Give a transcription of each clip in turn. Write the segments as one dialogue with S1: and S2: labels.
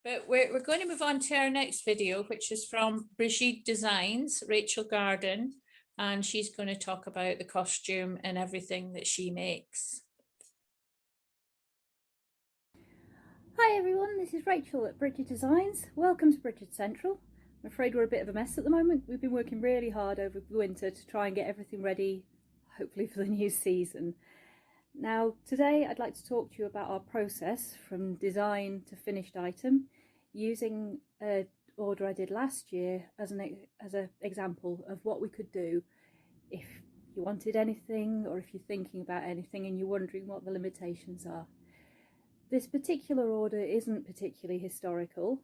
S1: But we're going to move on to our next video, which is from Brighid Designs, Rachel Garden, and she's going to talk about the costume and everything that she makes.
S2: Hi everyone, this is Rachel at Brighid Designs. Welcome to Brighid Central. I'm afraid we're a bit of a mess at the moment. We've been working really hard over the winter to try and get everything ready, hopefully for the new season. Now today I'd like to talk to you about our process from design to finished item, using an order I did last year as an example of what we could do if you wanted anything, or if you're thinking about anything and you're wondering what the limitations are. This particular order isn't particularly historical,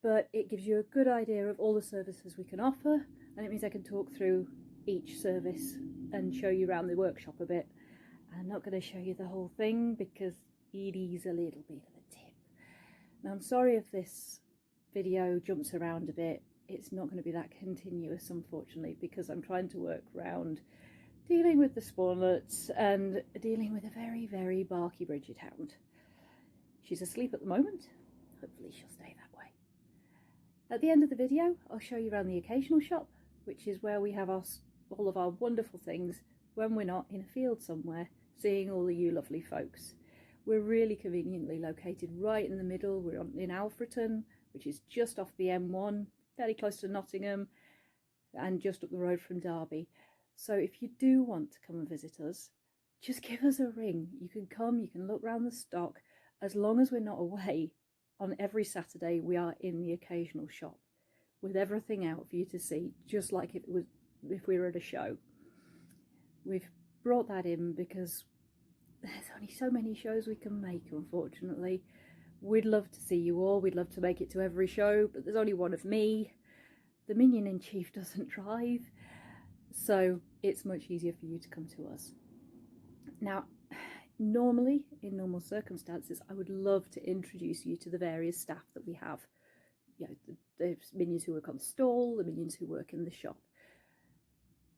S2: but it gives you a good idea of all the services we can offer, and it means I can talk through each service and show you around the workshop a bit. I'm not going to show you the whole thing because it is a little bit of a tip. Now I'm sorry if this video jumps around a bit. It's not going to be that continuous, unfortunately, because I'm trying to work around dealing with the spawnlets and dealing with a very, very barky Brighid hound. She's asleep at the moment. Hopefully she'll stay that way. At the end of the video, I'll show you around the occasional shop, which is where we have all of our wonderful things when we're not in a field somewhere, seeing all of you lovely folks. We're really conveniently located right in the middle. We're in Alfreton, which is just off the M1, fairly close to Nottingham, and just up the road from Derby. So if you do want to come and visit us, just give us a ring. You can come, you can look around the stock. As long as we're not away, on every Saturday we are in the occasional shop with everything out for you to see, just like if we were at a show. We've brought that in because there's only so many shows we can make, unfortunately. We'd love to see you all, we'd love to make it to every show, but there's only one of me. The minion-in-chief doesn't drive, so it's much easier for you to come to us. Now, normally, in normal circumstances, I would love to introduce you to the various staff that we have. You know, the minions who work on the stall, the minions who work in the shop.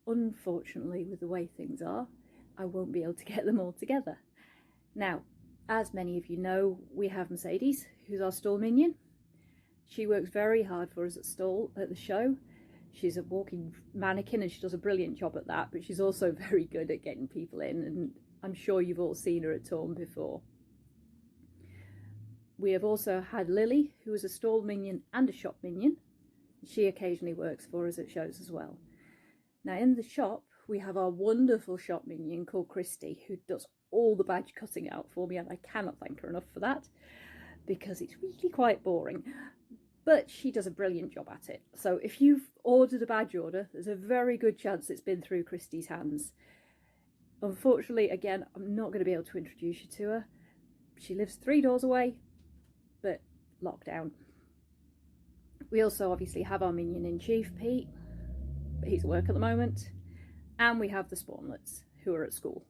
S2: Unfortunately, with the way things are, I won't be able to get them all together. Now, as many of you know, we have Mercedes, who's our stall minion. She works very hard for us at the show. She's a walking mannequin and she does a brilliant job at that, but she's also very good at getting people in, and I'm sure you've all seen her at Torm before. We have also had Lily, who is a stall minion and a shop minion. She occasionally works for us at shows as well. Now in the shop, we have our wonderful shop minion called Christy, who does all the badge cutting out for me, and I cannot thank her enough for that because it's really quite boring. But she does a brilliant job at it. So if you've ordered a badge order, there's a very good chance it's been through Christy's hands. Unfortunately, again, I'm not going to be able to introduce you to her. She lives 3 doors away, but lockdown. We also obviously have our minion-in-chief, Pete, but he's at work at the moment. And we have the spawnlets, who are at school.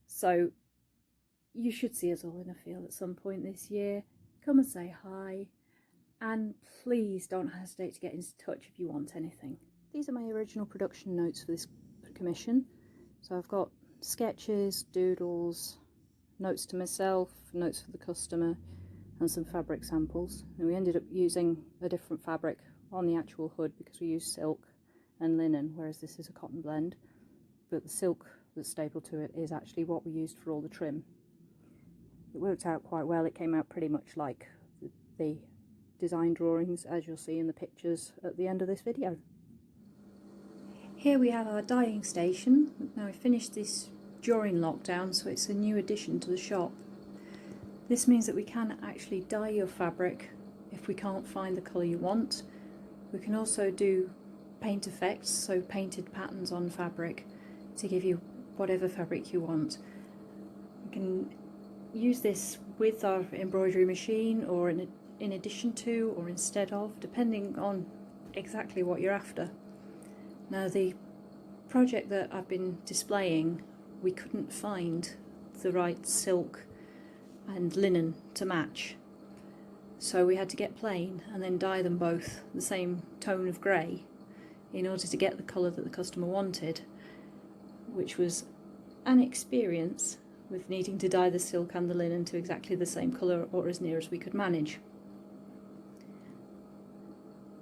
S2: So you should see us all in a field at some point this year. Come and say hi. And please don't hesitate to get in touch if you want anything. These are my original production notes for this commission. So I've got sketches, doodles, notes to myself, notes for the customer, and some fabric samples. And we ended up using a different fabric on the actual hood because we used silk and linen, whereas this is a cotton blend. But the silk that's stapled to it is actually what we used for all the trim. It worked out quite well. It came out pretty much like the design drawings, as you'll see in the pictures at the end of this video. Here we have our dyeing station. Now we finished this during lockdown, so it's a new addition to the shop. This means that we can actually dye your fabric if we can't find the colour you want. We can also do paint effects, so painted patterns on fabric to give you whatever fabric you want. You can use this with our embroidery machine, or in addition to, or instead of, depending on exactly what you're after. Now the project that I've been displaying, we couldn't find the right silk and linen to match, so we had to get plain and then dye them both the same tone of grey in order to get the colour that the customer wanted, which was an experience, with needing to dye the silk and the linen to exactly the same colour or as near as we could manage.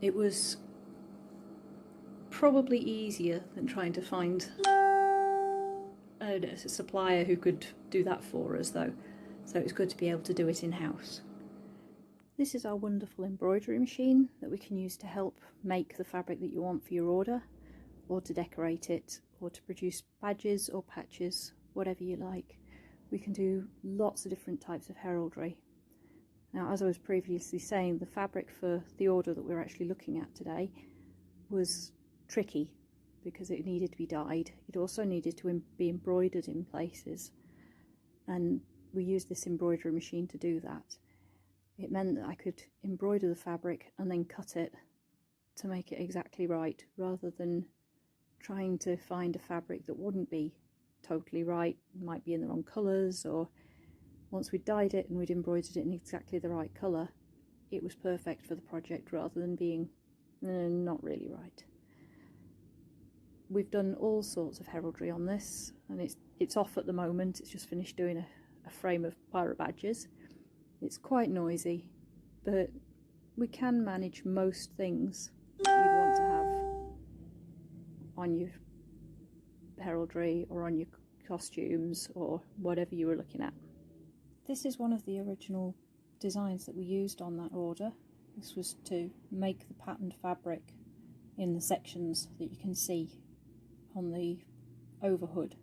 S2: It was probably easier than trying to find a supplier who could do that for us though, so it's good to be able to do it in-house. This is our wonderful embroidery machine that we can use to help make the fabric that you want for your order, or to decorate it, or to produce badges or patches, whatever you like. We can do lots of different types of heraldry. Now, as I was previously saying, the fabric for the order that we're actually looking at today was tricky because it needed to be dyed. It also needed to be embroidered in places, and we used this embroidery machine to do that. It meant that I could embroider the fabric and then cut it to make it exactly right, rather than trying to find a fabric that wouldn't be totally right, might be in the wrong colours, or once we'd dyed it and we'd embroidered it in exactly the right colour, it was perfect for the project rather than being not really right. We've done all sorts of heraldry on this, and it's off at the moment. It's just finished doing a frame of pirate badges. It's quite noisy, but we can manage most things that you'd want to have on your heraldry or on your costumes or whatever you were looking at. This is one of the original designs that we used on that order. This was to make the patterned fabric in the sections that you can see on the overhood.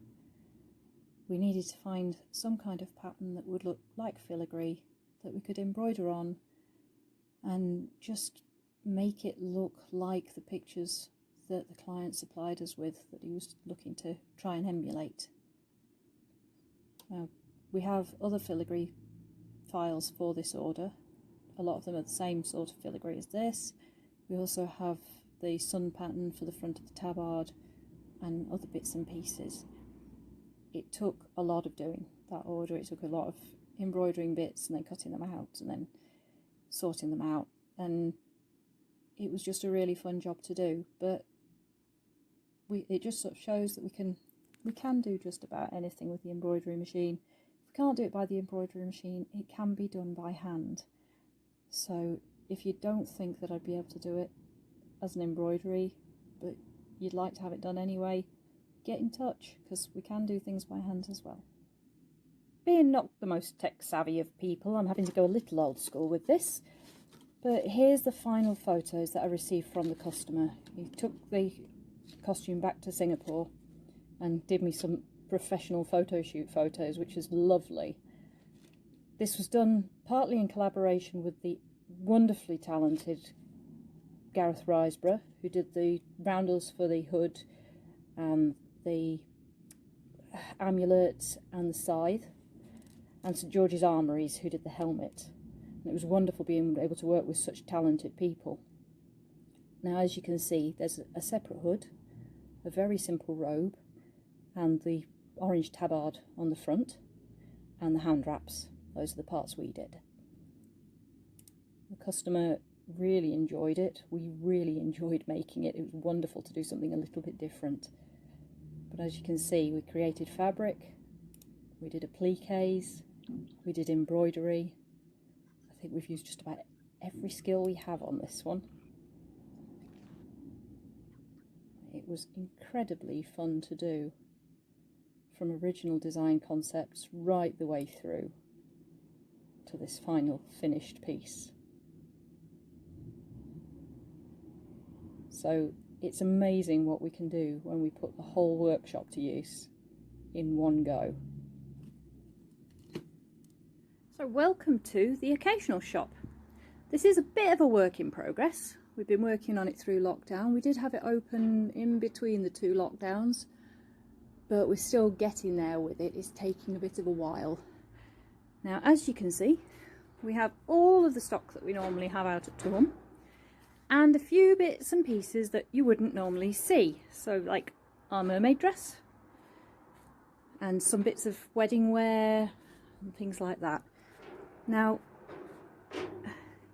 S2: We needed to find some kind of pattern that would look like filigree, that we could embroider on and just make it look like the pictures that the client supplied us with, that he was looking to try and emulate. We have other filigree files for this order. A lot of them are the same sort of filigree as this. We also have the sun pattern for the front of the tabard and other bits and pieces. It took a lot of doing that order. It took a lot of embroidering bits and then cutting them out and then sorting them out, and it was just a really fun job to do. But it just sort of shows that we can do just about anything with the embroidery machine. If we can't do it by the embroidery machine, it can be done by hand. So if you don't think that I'd be able to do it as an embroidery, but you'd like to have it done anyway, get in touch, because we can do things by hand as well. Being not the most tech savvy of people, I'm having to go a little old school with this, but here's the final photos that I received from the customer. He took the costume back to Singapore and did me some professional photo shoot photos, which is lovely. This was done partly in collaboration with the wonderfully talented Gareth Riseborough, who did the roundels for the hood, the amulet and the scythe, and St George's Armouries, who did the helmet. And it was wonderful being able to work with such talented people. Now, as you can see, there's a separate hood, a very simple robe, and the orange tabard on the front, and the hand wraps. Those are the parts we did. The customer really enjoyed it. We really enjoyed making it. It was wonderful to do something a little bit different. But as you can see, we created fabric, we did appliques, we did embroidery. I think we've used just about every skill we have on this one. It was incredibly fun to do, from original design concepts right the way through to this final finished piece. So it's amazing what we can do when we put the whole workshop to use in one go. So welcome to the Occasional Shop. This is a bit of a work in progress. We've been working on it through lockdown. We did have it open in between the two lockdowns, but we're still getting there with it. It's taking a bit of a while. Now, as you can see, we have all of the stock that we normally have out at Torm, and a few bits and pieces that you wouldn't normally see. So like our mermaid dress, and some bits of wedding wear, and things like that. Now,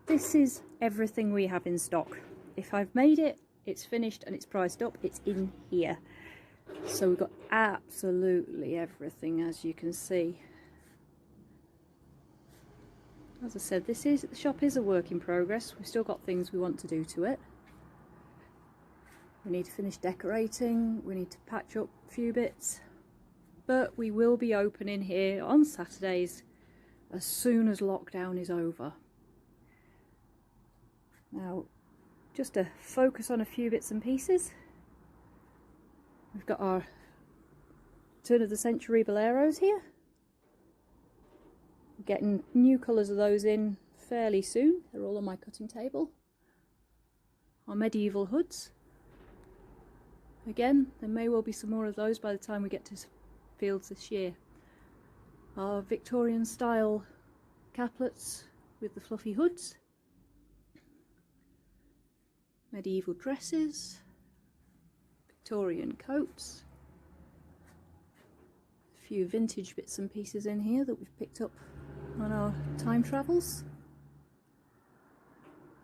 S2: this is everything we have in stock. If I've made it, it's finished and it's priced up, it's in here. So we've got absolutely everything, as you can see. As I said, the shop is a work in progress. We've still got things we want to do to it. We need to finish decorating, we need to patch up a few bits, but we will be opening here on Saturdays as soon as lockdown is over. Now, just to focus on a few bits and pieces, we've got our turn of the century boleros here. Getting new colours of those in fairly soon. They're all on my cutting table. Our medieval hoods. Again, there may well be some more of those by the time we get to fields this year. Our Victorian style caplets with the fluffy hoods. Medieval dresses. Victorian coats. A few vintage bits and pieces in here that we've picked up on our time travels.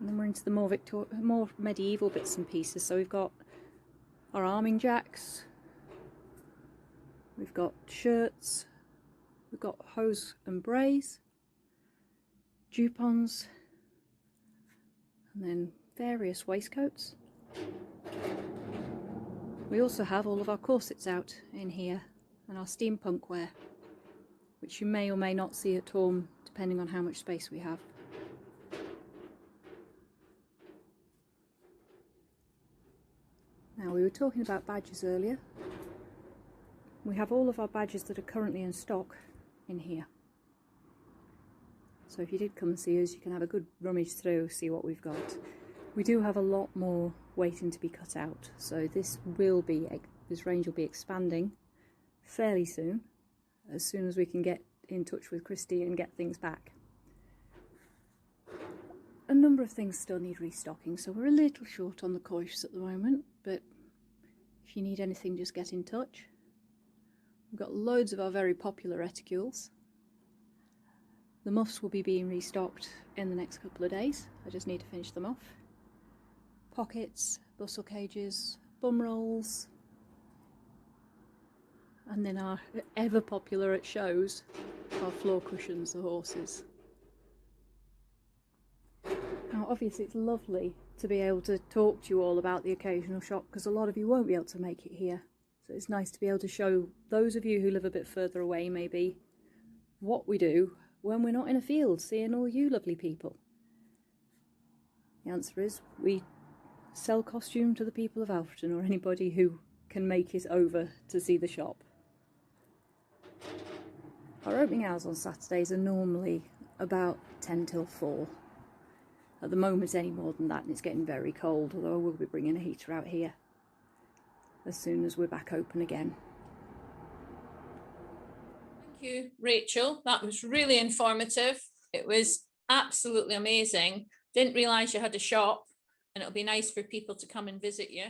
S2: And then we're into the more medieval bits and pieces. So we've got our arming jacks, we've got shirts, we've got hose and brays, jupons, and then various waistcoats. We also have all of our corsets out in here and our steampunk wear, which you may or may not see at Torm depending on how much space we have. Now, we were talking about badges earlier. We have all of our badges that are currently in stock in here. So if you did come and see us, you can have a good rummage through, see what we've got. We do have a lot more waiting to be cut out, so this range will be expanding fairly soon as we can get in touch with Christy and get things back. A number of things still need restocking, so we're a little short on the coifs at the moment, but if you need anything, just get in touch. We've got loads of our very popular reticules. The muffs will be being restocked in the next couple of days. I just need to finish them off. Pockets, bustle cages, bum rolls, and then our ever popular at shows, our floor cushions, the horses. Now obviously it's lovely to be able to talk to you all about the occasional shop, because a lot of you won't be able to make it here. So it's nice to be able to show those of you who live a bit further away maybe what we do when we're not in a field seeing all you lovely people. The answer is we sell costume to the people of Alfreton, or anybody who can make it over to see the shop. Our opening hours on Saturdays are normally about 10 till 4. At the moment it's any more than that, and it's getting very cold, although we'll be bringing a heater out here as soon as we're back open again.
S1: Thank you, Rachel. That was really informative. It was absolutely amazing. Didn't realise you had a shop, and it'll be nice for people to come and visit you.